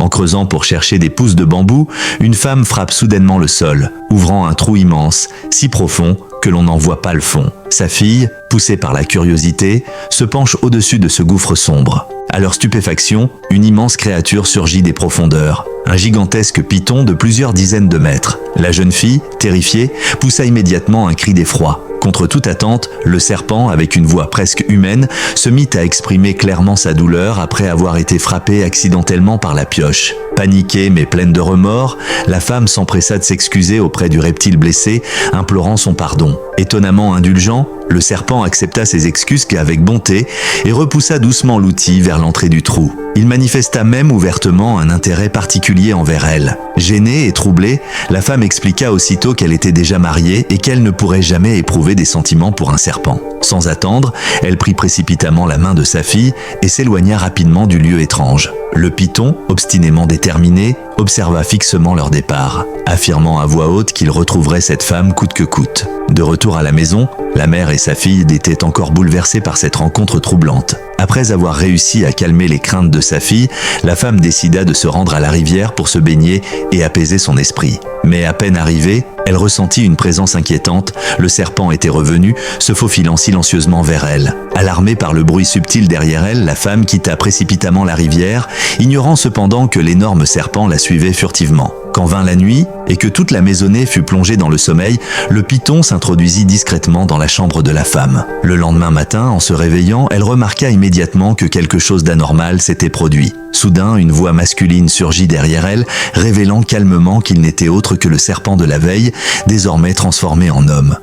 En creusant pour chercher des pousses de bambou, une femme frappe soudainement le sol, ouvrant un trou immense, si profond que l'on n'en voit pas le fond. Sa fille, poussée par la curiosité, se penche au-dessus de ce gouffre sombre. À leur stupéfaction, une immense créature surgit des profondeurs. Un gigantesque python de plusieurs dizaines de mètres. La jeune fille, terrifiée, poussa immédiatement un cri d'effroi. Contre toute attente, le serpent, avec une voix presque humaine, se mit à exprimer clairement sa douleur après avoir été frappé accidentellement par la pioche. Paniquée mais pleine de remords, la femme s'empressa de s'excuser auprès du reptile blessé, implorant son pardon. Étonnamment indulgent, le serpent accepta ses excuses qu'avec bonté et repoussa doucement l'outil vers l'entrée du trou. Il manifesta même ouvertement un intérêt particulier envers elle. Gênée et troublée, la femme expliqua aussitôt qu'elle était déjà mariée et qu'elle ne pourrait jamais éprouver des sentiments pour un serpent. Sans attendre, elle prit précipitamment la main de sa fille et s'éloigna rapidement du lieu étrange. Le python, obstinément déterminé, observa fixement leur départ, affirmant à voix haute qu'il retrouverait cette femme coûte que coûte. De retour à la maison, la mère et sa fille étaient encore bouleversées par cette rencontre troublante. Après avoir réussi à calmer les craintes de sa fille, la femme décida de se rendre à la rivière pour se baigner et apaiser son esprit. Mais à peine arrivée, elle ressentit une présence inquiétante, le serpent était revenu, se faufilant silencieusement vers elle. Alarmée par le bruit subtil derrière elle, la femme quitta précipitamment la rivière, ignorant cependant que l'énorme serpent la suivait furtivement. Quand vint la nuit, et que toute la maisonnée fut plongée dans le sommeil, le python s'introduisit discrètement dans la chambre de la femme. Le lendemain matin, en se réveillant, elle remarqua immédiatement que quelque chose d'anormal s'était produit. Soudain, une voix masculine surgit derrière elle, révélant calmement qu'il n'était autre que le serpent de la veille, désormais transformé en homme.